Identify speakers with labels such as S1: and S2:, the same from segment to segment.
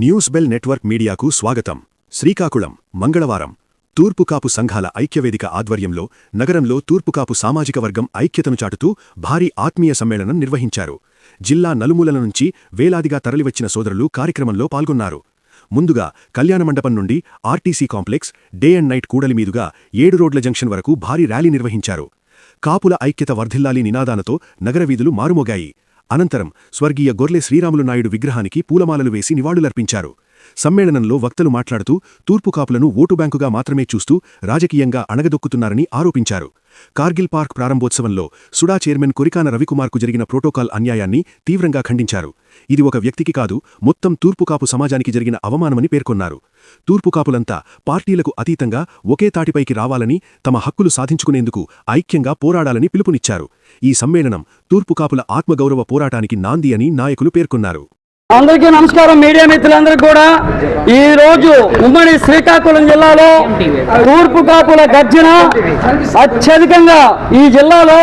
S1: News bell network మీడియాకు స్వాగతం. శ్రీకాకుళం మంగళవారం తూర్పుకాపు సంఘాల ఐక్యవేదిక ఆధ్వర్యంలో నగరంలో తూర్పుకాపు సామాజిక వర్గం ఐక్యతను చాటుతూ భారీ ఆత్మీయ సమ్మేళనం నిర్వహించారు. జిల్లా నలుమూలల నుంచి వేలాదిగా తరలివచ్చిన సోదరులు కార్యక్రమంలో పాల్గొన్నారు. ముందుగా కళ్యాణమండపం నుండి RTC complex, day and night కూడలి మీదుగా 7 రోడ్ల జంక్షన్ వరకు భారీ ర్యాలీ నిర్వహించారు. కాపుల ఐక్యత వర్ధిల్లాలి నినాదాలతో నగరవీధులు మారుమోగాయి. అనంతరం స్వర్గీయ గొర్లె శ్రీరాములు నాయుడు విగ్రహానికి పూలమాలలు వేసి నివాళులర్పించారు. సమ్మేళనంలో వక్తలు మాట్లాడుతూ తూర్పుకాపులను ఓటు బ్యాంకుగా మాత్రమే చూస్తూ రాజకీయంగా అణగదొక్కుతున్నారని ఆరోపించారు. కార్గిల్ పార్క్ ప్రారంభోత్సవంలో సుడా చైర్మన్ కొరికాన రవికుమార్కు జరిగిన ప్రోటోకాల్ అన్యాయాన్ని తీవ్రంగా ఖండించారు. ఇది ఒక వ్యక్తికి కాదు, మొత్తం తూర్పుకాపు సమాజానికి జరిగిన అవమానమని పేర్కొన్నారు. తూర్పుకాపులంతా పార్టీలకు అతీతంగా ఒకే తాటిపైకి రావాలని, తమ హక్కులు సాధించుకునేందుకు ఐక్యంగా పోరాడాలని పిలుపునిచ్చారు. ఈ సమ్మేళనం తూర్పుకాపుల ఆత్మగౌరవ పోరాటానికి నాంది అని నాయకులు పేర్కొన్నారు.
S2: అందరికీ నమస్కారం. మీడియా మిత్రులందరికీ కూడా ఈ రోజు ఉమ్మడి శ్రీకాకుళం జిల్లాలో తూర్పుకాపుల గర్జన అత్యధికంగా, ఈ జిల్లాలో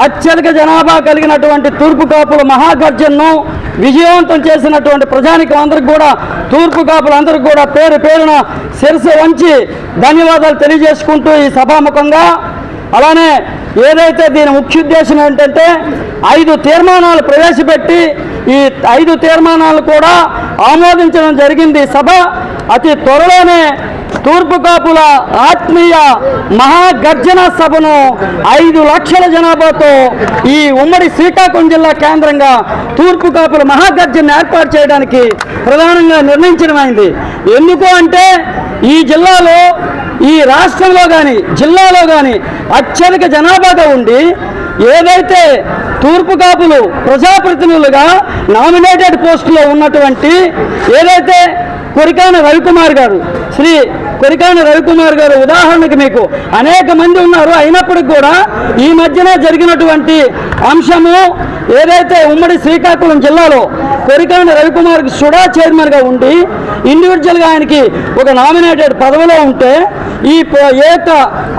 S2: అత్యధిక జనాభా కలిగినటువంటి తూర్పుకాపుల మహాగర్జనను విజయవంతం చేసినటువంటి ప్రజానికం అందరికి కూడా, తూర్పుకాపులందరికీ కూడా పేరు పేరున శిరస్సు వంచి ధన్యవాదాలు తెలియజేసుకుంటూ ఈ సభాముఖంగా, అలానే ఏదైతే దీని ముఖ్య ఉద్దేశం ఏంటంటే 5 తీర్మానాలు ప్రవేశపెట్టి ఈ 5 తీర్మానాలు కూడా ఆమోదించడం జరిగింది. సభ అతి త్వరలోనే తూర్పుకాపుల ఆత్మీయ మహాగర్జన సభను 5 లక్షల జనాభాతో ఈ ఉమ్మడి శ్రీకాకుళం జిల్లా కేంద్రంగా తూర్పుకాపుల మహాగర్జన ఏర్పాటు చేయడానికి ప్రధానంగా నిర్ణయించడమైంది. ఎందుకు అంటే ఈ జిల్లాలో, ఈ రాష్ట్రంలో కానీ జిల్లాలో కానీ అత్యధిక జనాభాగా ఉండి ఏదైతే తూర్పుకాపులు ప్రజాప్రతినిధులుగా నామినేటెడ్ పోస్టులో ఉన్నటువంటి ఏదైతే కొరికాన రవికుమార్ గారు, శ్రీ కొరికాన రవికుమార్ గారు ఉదాహరణకు మీకు అనేక మంది ఉన్నారు. అయినప్పటికీ కూడా ఈ మధ్యన జరిగినటువంటి అంశము ఏదైతే ఉమ్మడి శ్రీకాకుళం జిల్లాలో కొరికాన రవికుమార్కి సుడా చైర్మన్గా ఉండి ఇండివిజువల్గా ఆయనకి ఒక నామినేటెడ్ పదవిలో ఉంటే, ఈ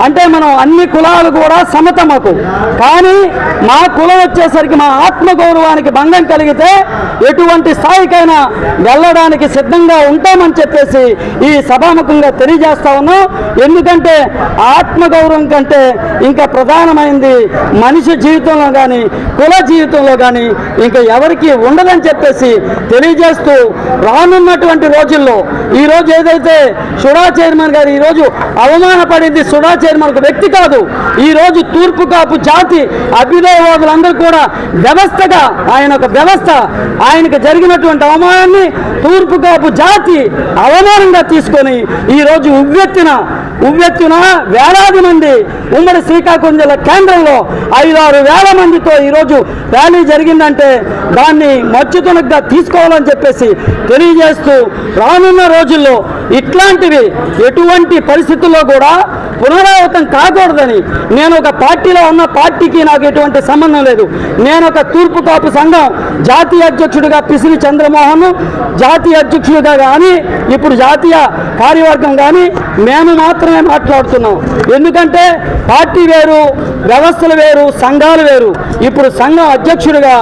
S2: అంటే మనం అన్ని కులాలు కూడా సమతమకు, కానీ మా కులం వచ్చేసరికి మా ఆత్మగౌరవానికి భంగం కలిగితే ఎటువంటి స్థాయికైనా వెళ్ళడానికి సిద్ధంగా ఉంటామని చెప్పేసి ఈ సభాముఖంగా తెలియజేస్తా ఉన్నాం. ఎందుకంటే ఆత్మగౌరవం కంటే ఇంకా ప్రధానమైంది మనిషి జీవితంలో కానీ కుల జీవితంలో కానీ ఇంకా ఎవరికి ఉండదని చెప్పేసి తెలియజేస్తూ, రానున్నటువంటి రోజుల్లో ఈరోజు ఏదైతే సుడా చైర్మన్ గారు ఈరోజు అవమానపడింది, సుడా చైర్మన్ ఒక వ్యక్తి కాదు, ఈరోజు తూర్పుకాపు జాతి అభ్యుదయవాదులందరూ కూడా వ్యవస్థగా, ఆయన ఒక వ్యవస్థ, ఆయనకు జరిగినటువంటి అవమానాన్ని తూర్పుకాపు జాతి అవమానంగా తీసుకొని ఈరోజు ఉవ్వెత్తున వేలాది మంది ఉమ్మడి శ్రీకాకుళం జిల్లా కేంద్రంలో 5-6 వేల మందితో ఈరోజు ర్యాలీ జరిగిందంటే దాన్ని మచ్చుతునగ్గా తీసుకోవాలని చెప్పేసి తెలియజేస్తూ, రానున్న రోజుల్లో ఇట్లాంటివి ఎటువంటి పరిస్థితుల్లో కూడా పునరావృతం కాకూడదని, నేను ఒక పార్టీలో ఉన్న, పార్టీకి నాకు ఎటువంటి సంబంధం లేదు. నేను ఒక తూర్పుకాపు సంఘం జాతీయ అధ్యక్షుడిగా పిసిరి చంద్రమోహన్, జాతీయ అధ్యక్షుడిగా కానీ ఇప్పుడు జాతీయ కార్యవర్గం కానీ మేము మాత్రమే మాట్లాడుతున్నాం. ఎందుకంటే పార్టీ వేరు, వ్యవస్థలు వేరు, సంఘాలు వేరు. ఇప్పుడు సంఘం అధ్యక్షుడిగా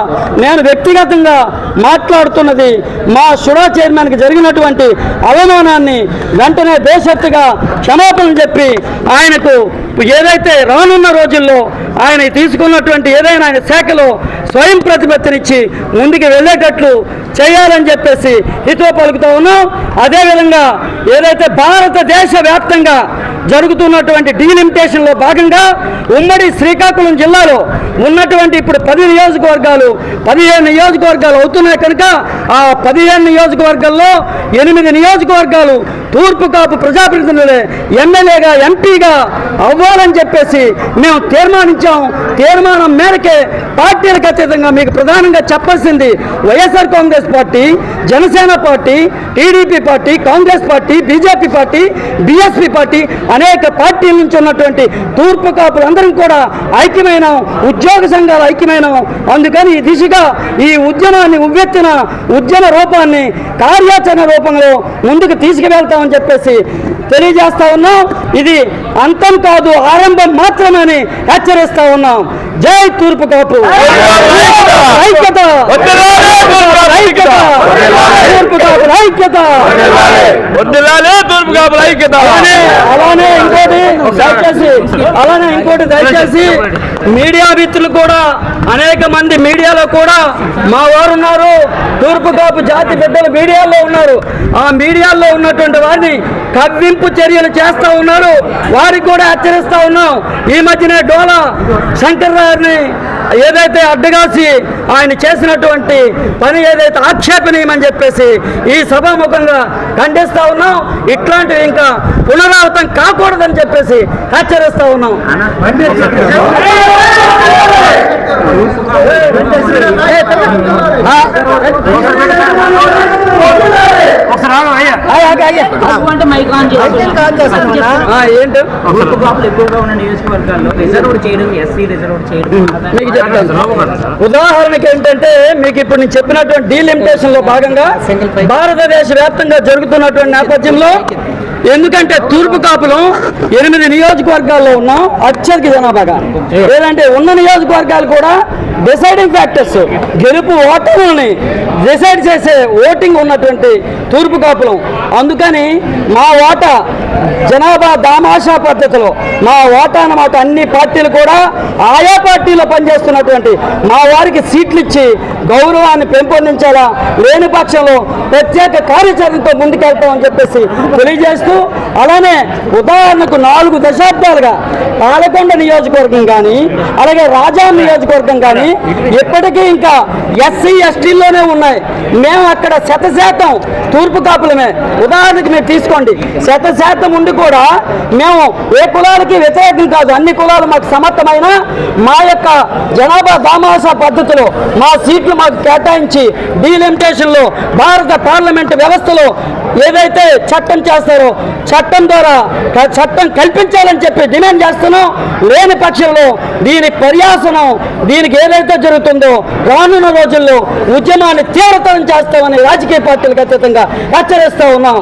S2: నేను వ్యక్తిగతంగా మాట్లాడుతున్నది మా సుడా చైర్మన్కి జరిగినటువంటి అవమానాన్ని వెంటనే బేషరతుగా క్షమాపణలు చెప్పి ఆయనకు ఏదైతే రానున్న రోజుల్లో ఆయన తీసుకున్నటువంటి ఏదైనా ఆయన శాఖలో స్వయం ప్రతిపత్తినిచ్చి ముందుకు వెళ్ళేటట్లు చేయాలని చెప్పేసి హితవు పలుకుతూ ఉన్నాం. అదేవిధంగా ఏదైతే భారతదేశ వ్యాప్తంగా జరుగుతున్నటువంటి డీలిమిటేషన్లో భాగంగా ఉమ్మడి శ్రీకాకుళం జిల్లాలో ఉన్నటువంటి ఇప్పుడు 10 నియోజకవర్గాలు 15 నియోజకవర్గాలు అవుతున్నాయి కనుక ఆ 15 నియోజకవర్గాల్లో 8 నియోజకవర్గాలు తూర్పుకాపు ప్రజాప్రతినిధులే ఎమ్మెల్యేగా, ఎంపీగా అవ్వాలని చెప్పేసి మేము తీర్మానించాం. తీర్మానం మేరకే పార్టీలకు అతీతంగా మీకు ప్రధానంగా చెప్పాల్సింది YSR Congress party, Janasena party, TDP party, Congress party, BJP party, BSP party అనేక పార్టీల నుంచి ఉన్నటువంటి తూర్పు కాపులందరం కూడా ఐక్యమైన, ఉద్యోగ సంఘాలు ఐక్యమైన. అందుకని ఈ దిశగా ఈ ఉద్యమాన్ని ఉవ్వెత్తిన ఉద్యమ రూపాన్ని కార్యాచరణ రూపంలో ముందుకు తీసుకువెళ్తామని చెప్పేసి తెలియజేస్తా ఉన్నాం. ఇది అంతం కాదు, ఆరంభం మాత్రమని హెచ్చరిస్తా ఉన్నాం. జై తూర్పు కాపు ఐక్యత, తూర్పు కాపుల ఐక్యత. అలానే ఇంకోటి దయచేసి మీడియా మిత్రులు కూడా అనేక మంది మీడియాలో కూడా మా వారు ఉన్నారు, తూర్పు కాపు జాతి బిడ్డలు మీడియాలో ఉన్నారు. ఆ మీడియాలో ఉన్నటువంటి వారిని కవ్వింపు చర్యలు చేస్తా ఉన్నారు. వారికి కూడా హెచ్చరిస్తా ఉన్నాం. ఈ మధ్యనే డోలా శంకర్ గారిని ఏదైతే అడ్డగాసి ఆయన చేసినటువంటి పని ఏదైతే ఆక్షేపణీయమని చెప్పేసి ఈ సభాముఖంగా ఖండిస్తా ఉన్నాం. ఇట్లాంటివి ఇంకా పునరావృతం కాకూడదని చెప్పేసి హెచ్చరిస్తా ఉన్నాం. ఏంటి
S3: ఎక్కువగా ఉన్న నియోజకవర్గాల్లో రిజర్వ్ చేయడం, ఎస్సీ రిజర్వ్ చేయడం
S2: మీకు చెప్తాను. ఉదాహరణకి ఏంటంటే మీకు ఇప్పుడు నేను చెప్పినటువంటి డీలిమిటేషన్ లో భాగంగా భారతదేశ వ్యాప్తంగా జరుగుతున్నటువంటి నేపథ్యంలో, ఎందుకంటే తూర్పు కాపులు 8 నియోజకవర్గాల్లో ఉన్నాం అత్యధిక జనాభాగా. లేదంటే ఉన్న నియోజకవర్గాలు కూడా డిసైడింగ్ ఫ్యాక్టర్స్, గెలుపు ఓటర్లని డిసైడ్ చేసే ఓటింగ్ ఉన్నటువంటి తూర్పు కాపులు. అందుకని మా ఓటా జనాభా దామాషా పద్ధతిలో మా ఓటా అన్నమాట అన్ని పార్టీలు కూడా ఆయా పార్టీలో పనిచేస్తున్నటువంటి మా వారికి సీట్లు ఇచ్చి గౌరవాన్ని పెంపొందించాలా, లేని పక్షంలో ప్రత్యేక కార్యాచరణతో ముందుకెళ్తామని చెప్పేసి తెలియజేస్తూ, అలానే ఉదాహరణకు 4 దశాబ్దాలుగా పాలకొండ నియోజకవర్గం కానీ అలాగే రాజా నియోజకవర్గం కానీ ఇప్పటికీ ఇంకా ఎస్సీ ఎస్టీల్లోనే ఉన్నాయి. మేము అక్కడ 100% తూర్పు కాపులమే. ఉదాహరణకి మీరు తీసుకోండి, 100% ఉండి కూడా మేము ఏ కులాలకి వ్యతిరేకం కాదు, అన్ని కులాలు మాకు సమర్థమైన మా యొక్క జనాభా దామాషా పద్ధతిలో మా సీట్లు మాకు కేటాయించి డీలిమిటేషన్లో భారత పార్లమెంటు వ్యవస్థలో ఏదైతే చట్టం చేస్తారో చట్టం ద్వారా చట్టం కల్పించాలని చెప్పి డిమాండ్ చేస్తున్నాం. లేని పక్షంలో దీని పర్యాసనం, దీనికి ఏదైతే జరుగుతుందో రానున్న రోజుల్లో ఉద్యమాన్ని తీవ్రతరం చేస్తామని రాజకీయ పార్టీలకు అతీతంగా హెచ్చరిస్తా ఉన్నాం.